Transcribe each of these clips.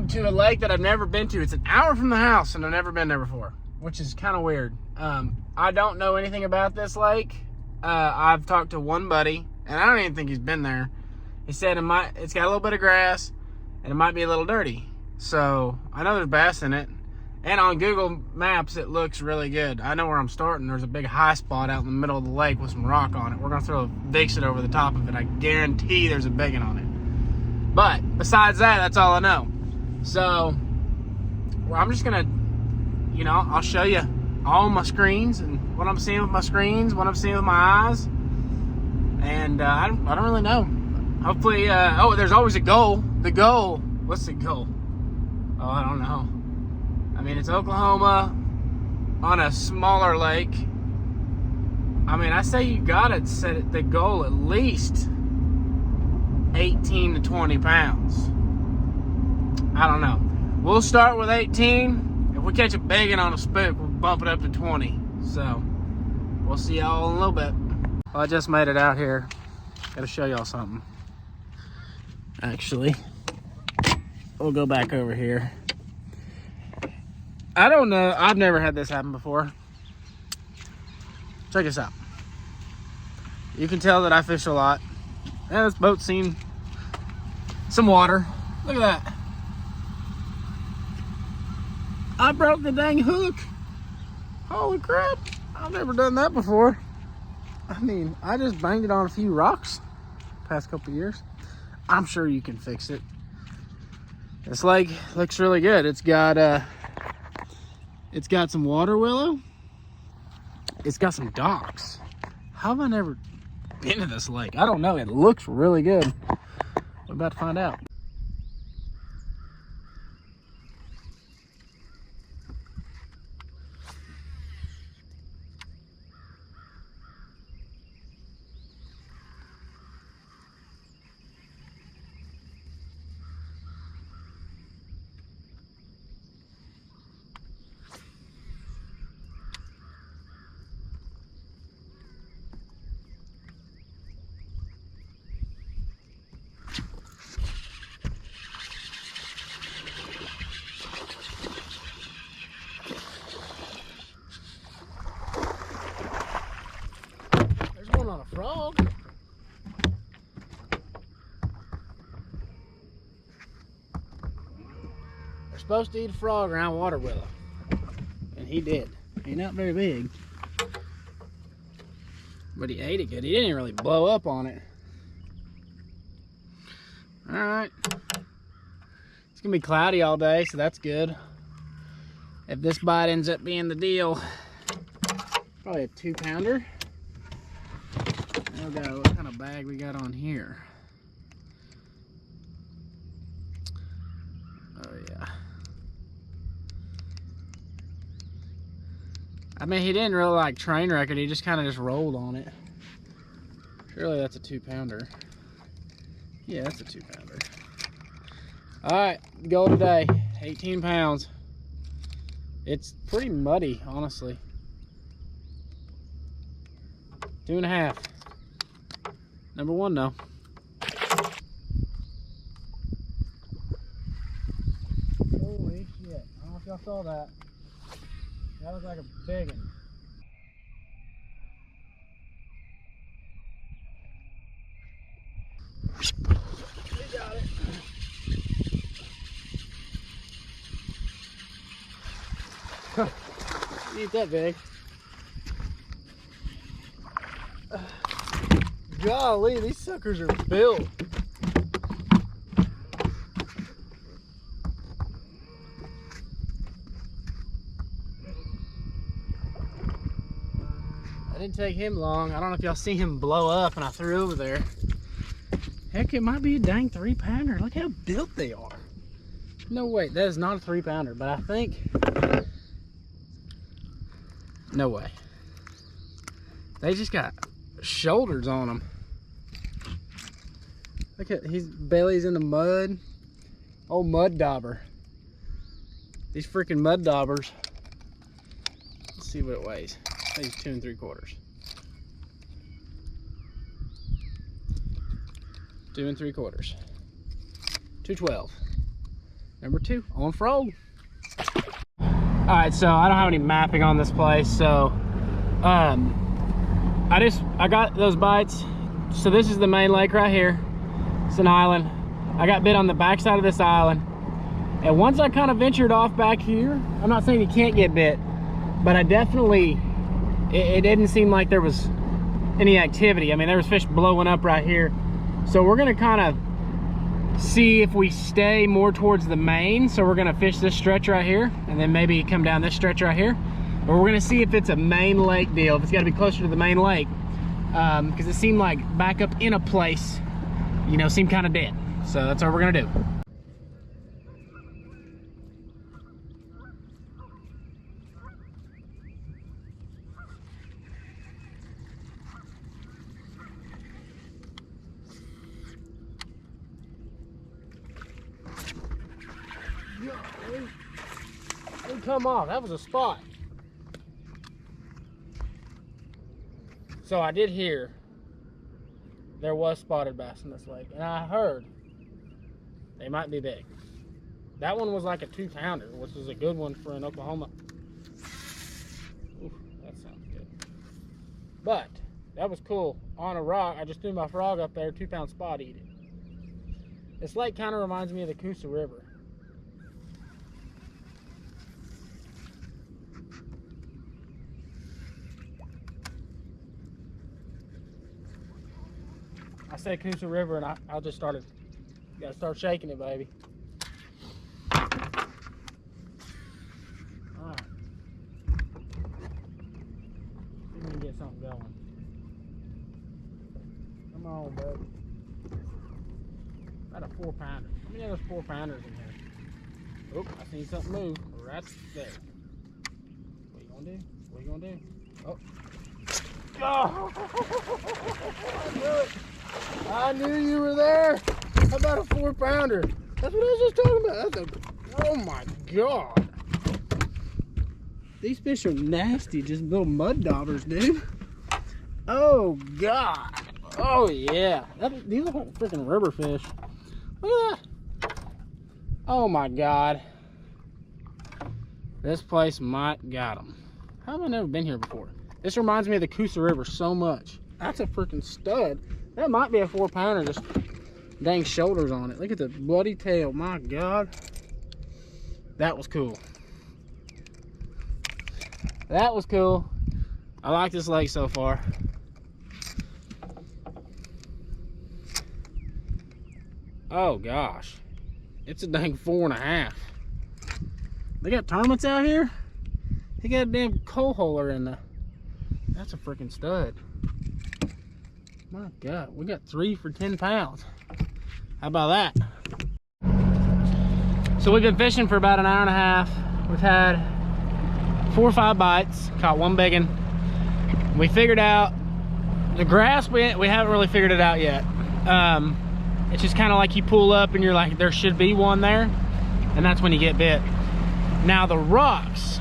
to a lake that I've never been to. It's an hour from the house, and I've never been there before, which is kind of weird. I don't know anything about this lake. I've talked to one buddy, and I don't even think he's been there. He said it's got a little bit of grass, and it might be a little dirty. So I know there's bass in it. And on Google Maps, it looks really good. I know where I'm starting. There's a big high spot out in the middle of the lake with some rock on it. We're going to throw a Vixit over the top of it. I guarantee there's a biggin on it. But besides that, that's all I know. So, well, I'm just going to, I'll show you all my screens and what I'm seeing with my screens, what I'm seeing with my eyes. And I don't really know. Hopefully, there's always a goal. The goal, what's the goal? Oh, I don't know. I mean, it's Oklahoma on a smaller lake. I mean, I say you gotta set the goal at least 18 to 20 pounds. I don't know. We'll start with 18. If we catch a biggin on a spook, we'll bump it up to 20. So, we'll see y'all in a little bit. Well, I just made it out here. Gotta show y'all something. Actually, we'll go back over here. I don't know. I've never had this happen before. Check this out. You can tell that I fish a lot. And this boat's seen some water. Look at that. I broke the dang hook. Holy crap. I've never done that before. I mean, I just banged it on a few rocks the past couple years. I'm sure you can fix it. This lake looks really good. It's got some water willow. It's got some docks. How have I never been to this lake? I don't know. It looks really good. We're about to find out. On a frog. They're supposed to eat a frog around water willow, and he did. He's not very big, but he ate it good. He didn't even really blow up on it. All right, it's gonna be cloudy all day, so that's good. If this bite ends up being the deal, probably a 2-pounder. What kind of bag we got on here? Oh yeah. I mean, he didn't really like train wreck it. He just kind of just rolled on it. Surely that's a 2-pounder. Yeah, that's a 2-pounder. All right, goal today, 18 pounds. It's pretty muddy, honestly. 2.5. Number one, though. Holy shit. I don't know if y'all saw that. That was like a big one. We got it. You ain't that big. Golly, these suckers are built. That didn't take him long. I don't know if y'all see him blow up and I threw over there. Heck, it might be a dang 3-pounder. Look how built they are. No, wait, that is not a 3-pounder, but I think... No way. They just got shoulders on them. Look at his belly's in the mud. Old mud dauber. These freaking mud daubers. Let's see what it weighs. I think it's 2 3/4. 2 3/4. 212. Number 2 on frog. All right, so I don't have any mapping on this place, so I got those bites. So this is the main lake right here. It's an island. I got bit on the backside of this island, and once I kind of ventured off back here, I'm not saying you can't get bit, but I definitely, it didn't seem like there was any activity. I mean, there was fish blowing up right here. So we're gonna kind of see if we stay more towards the main. So we're gonna fish this stretch right here, and then maybe come down this stretch right here. But we're gonna see if it's a main lake deal, if it's gotta be closer to the main lake. Because it seemed like back up in a place, you know, seemed kind of dead. So that's what we're gonna do. Come on, that was a spot. So I did hear there was spotted bass in this lake, and I heard they might be big. That one was like a 2-pounder, which is a good one for an Oklahoma. Ooh, that sounds good. But that was cool. On a rock, I just threw my frog up there, 2-pound spot eating. This lake kind of reminds me of the Coosa River. I say Coosa River, and I just started. You gotta start shaking it, baby. All right. See if we can get something going. Come on, baby. About a 4-pounder. How many of those 4-pounders in here? Oop, I seen something move right there. What you gonna do? What you gonna do? Oh. Oh! I knew it. I knew you were there. How about a 4-pounder? That's what I was just talking about. That's oh my God. These fish are nasty, just little mud daubers, dude. Oh God. Oh yeah. These are like freaking river fish. Look at that. Oh my God. This place might got them. How have I never been here before? This reminds me of the Coosa River so much. That's a freaking stud. That might be a 4-pounder, just dang shoulders on it. Look at the bloody tail, my God. That was cool. That was cool. I like this lake so far. Oh gosh. It's a dang 4.5. They got tournaments out here? He got a damn coal holer in the, that's a freaking stud. My God, we got 3 for 10 pounds. How about that? So we've been fishing for about an hour and a half. We've had 4 or 5 bites, caught 1 big one. We figured out the grass, we haven't really figured it out yet. It's just kind of like you pull up and you're like, there should be one there, and that's when you get bit. Now the rocks,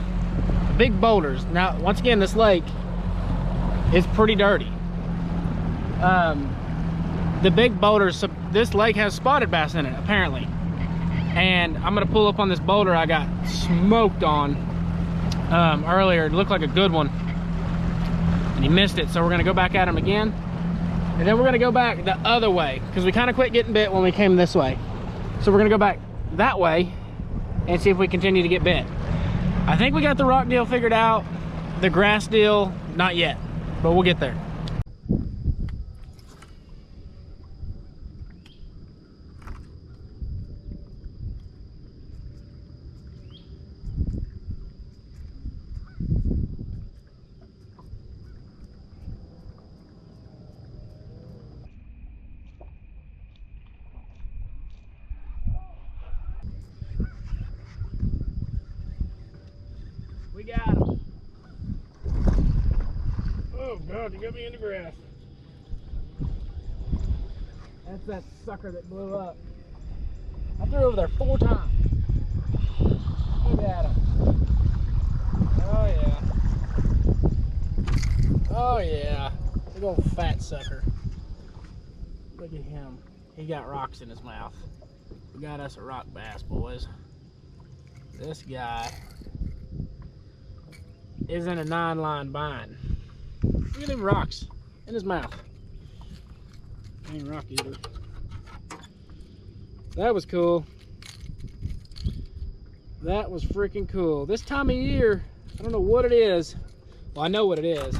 the big boulders, now once again, this lake is pretty dirty. The big boulders, this lake has spotted bass in it apparently, and I'm gonna pull up on this boulder I got smoked on earlier. It looked like a good one and he missed it, so we're gonna go back at him again, and then we're gonna go back the other way because we kind of quit getting bit when we came this way. So we're gonna go back that way and see if we continue to get bit. I think we got the rock deal figured out. The grass deal, not yet, but we'll get there. We got him. Oh God, you got me in the grass. That's that sucker that blew up. I threw over there 4 times. Look at him. Oh yeah. Oh yeah. Big old fat sucker. Look at him. He got rocks in his mouth. We got us a rock bass, boys. This guy is in a 9-line bind. Look at them rocks in his mouth. Ain't rock either. That was cool. That was freaking cool. This time of year, I don't know what it is. Well, I know what it is.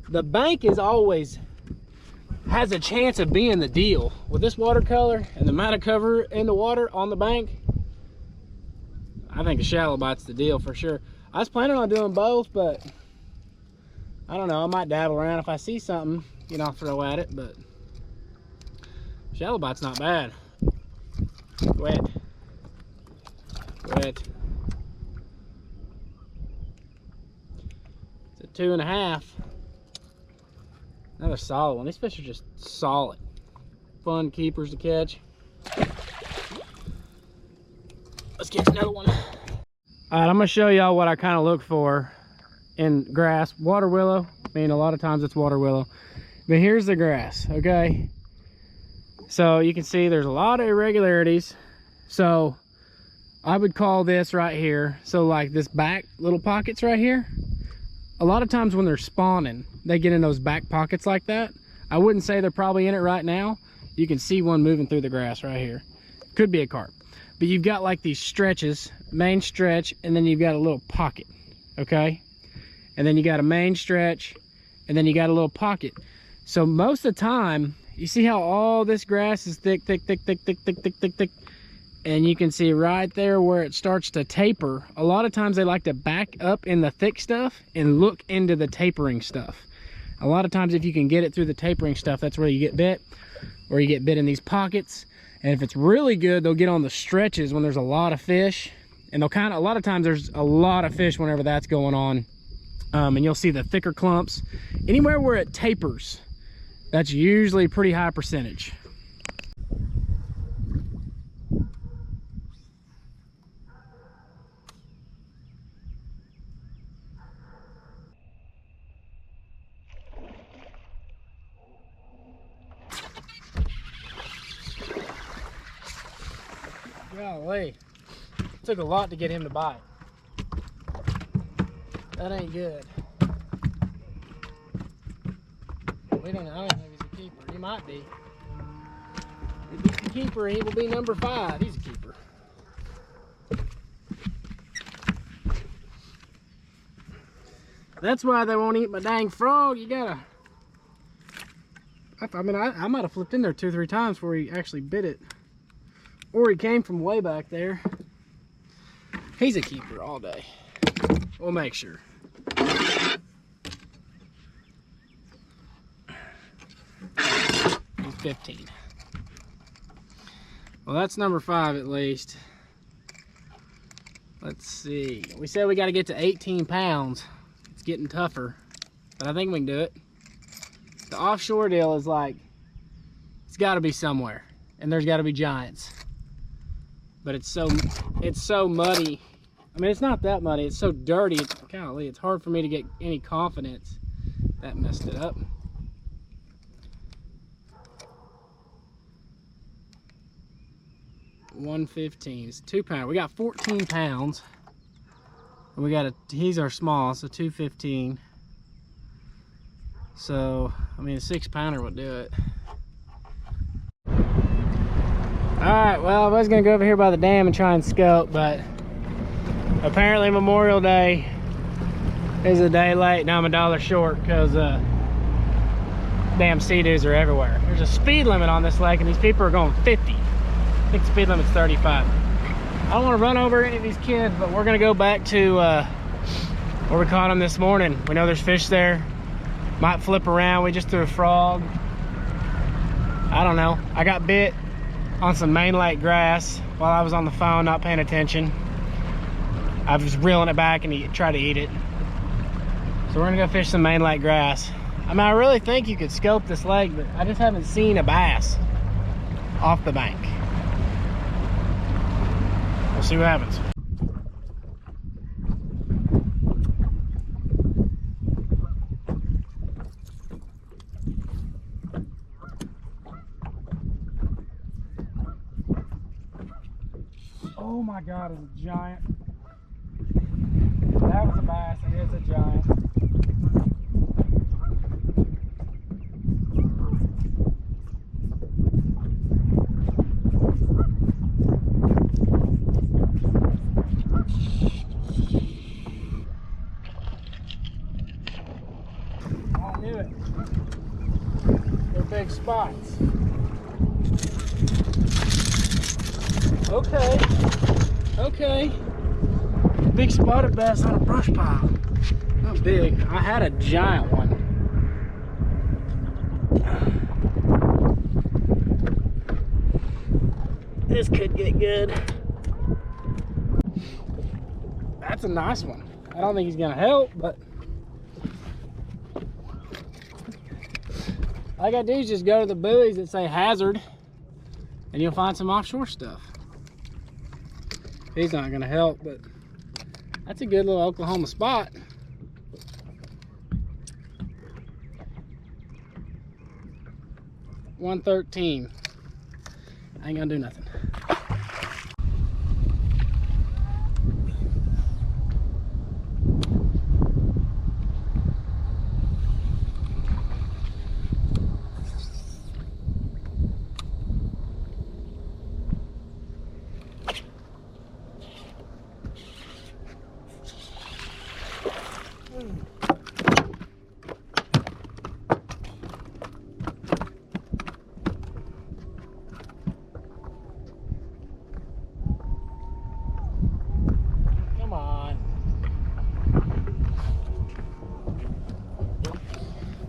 The bank is always has a chance of being the deal. With this watercolor and the amount of cover in the water on the bank, I think a shallow bite's the deal for sure. I was planning on doing both, but I don't know. I might dabble around. If I see something, you know, I'll throw at it, but shallow bite's not bad. Wet. Wet. It's a 2.5. Another solid one. These fish are just solid. Fun keepers to catch. Let's catch another one. All right, I'm gonna show y'all what I kind of look for in grass. Water willow. I mean, a lot of times it's water willow. But here's the grass, okay? So you can see there's a lot of irregularities. So I would call this right here. So like this back little pockets right here. A lot of times when they're spawning, they get in those back pockets like that. I wouldn't say they're probably in it right now. You can see one moving through the grass right here. Could be a carp. But you've got like these stretches, main stretch, and then you've got a little pocket, okay? And then you got a main stretch, and then you got a little pocket. So most of the time, you see how all this grass is thick, thick, thick, thick, thick, thick, thick, thick, thick. And you can see right there where it starts to taper. A lot of times they like to back up in the thick stuff and look into the tapering stuff. A lot of times if you can get it through the tapering stuff, that's where you get bit, or you get bit in these pockets. And if it's really good, they'll get on the stretches when there's a lot of fish. And they'll a lot of times there's a lot of fish whenever that's going on. And you'll see the thicker clumps. Anywhere where it tapers, that's usually a pretty high percentage. Golly, it took a lot to get him to bite. That ain't good. I don't think he's a keeper. He might be. If he's a keeper, he will be number 5. He's a keeper. That's why they won't eat my dang frog. You gotta. I mean, I might have flipped in there 2 or 3 times before he actually bit it. Or he came from way back there. He's a keeper all day. We'll make sure. He's 15. Well, that's number 5 at least. Let's see. We said we got to get to 18 pounds. It's getting tougher, but I think we can do it. The offshore deal is like, it's got to be somewhere, and there's got to be giants. But it's so muddy. I mean, it's not that muddy. It's so dirty. Golly, it's hard for me to get any confidence. That messed it up. $115. It's 2 pound. We got 14 pounds. And we got he's our small, so 215. So, I mean, a 6 pounder would do it. Alright, well, I was going to go over here by the dam and try and scope, but apparently Memorial Day is a day late. Now I'm $1 short because damn sea-doos are everywhere. There's a speed limit on this lake and these people are going 50. I think the speed limit's 35. I don't want to run over any of these kids, but we're going to go back to where we caught them this morning. We know there's fish there. Might flip around. We just threw a frog. I don't know. I got bit on some main lake grass while I was on the phone not paying attention. I was reeling it back and he tried to eat it. So we're gonna go fish some main lake grass. I mean, I really think you could scope this lake, but I just haven't seen a bass off the bank. We'll see what happens. Oh my God, it's a giant. do it. They're big spots. Okay. Okay. Big spotted bass on a brush pile. Not big. I had a giant one. This could get good. That's a nice one. I don't think he's gonna help, but all I gotta do is just go to the buoys that say hazard and you'll find some offshore stuff. He's not gonna help, but that's a good little Oklahoma spot. $113. I ain't gonna do nothing.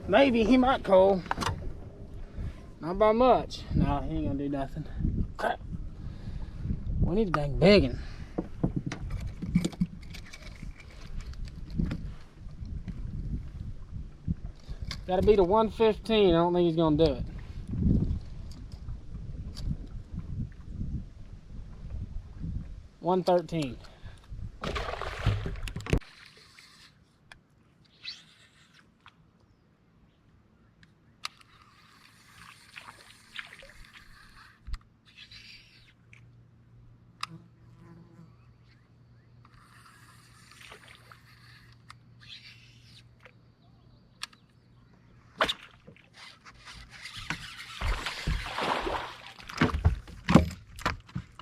Maybe he might call. Not by much. No, he ain't gonna do nothing. Crap. We need a dang big one. Gotta be to 115. I don't think he's gonna do it. $113.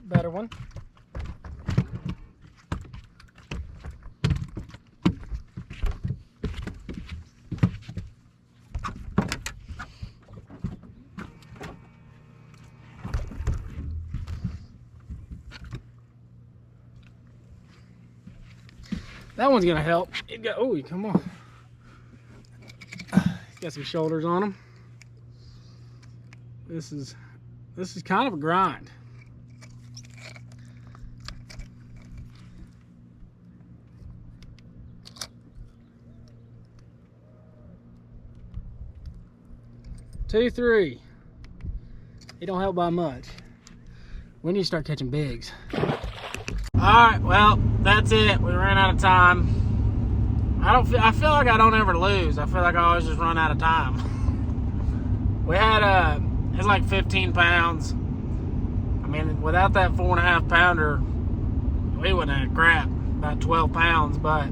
Better one. That one's gonna help. Oh, come on. He's got some shoulders on him. This is kind of a grind. Two, three. He don't help by much. We need to start catching bigs. Alright, well, that's it. We ran out of time. I feel like I don't ever lose. I feel like I always just run out of time. We had it's like 15 pounds. I mean, without that 4.5 pounder, we wouldn't have had crap. About 12 pounds, but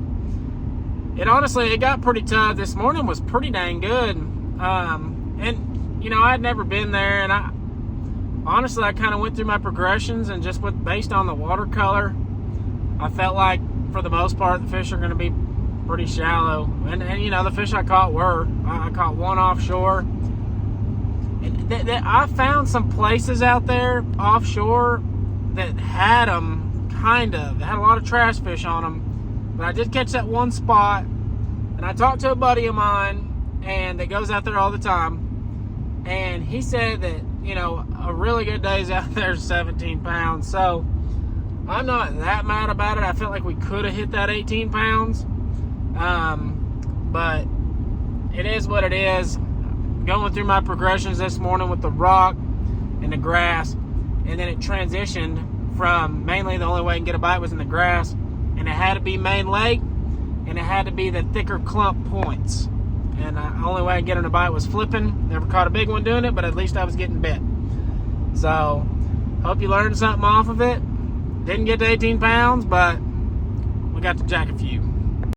it got pretty tough. This morning was pretty dang good. And you know, I'd never been there, and I kind of went through my progressions, and just based on the watercolor, I felt like for the most part the fish are going to be pretty shallow. And you know, the fish I caught I caught one offshore. And I found some places out there offshore that had them they had a lot of trash fish on them. But I did catch that one spot, and I talked to a buddy of mine, and that goes out there all the time. And he said that, you know, a really good day's out there is 17 pounds. So I'm not that mad about it. I felt like we could have hit that 18 pounds. But it is what it is. Going through my progressions this morning with the rock and the grass, and then it transitioned from mainly the only way I can get a bite was in the grass, and it had to be main lake, and it had to be the thicker clump points. And the only way I could get on a bite was flipping. Never caught a big one doing it, but at least I was getting bit. So, hope you learned something off of it. Didn't get to 18 pounds, but we got to jack a few.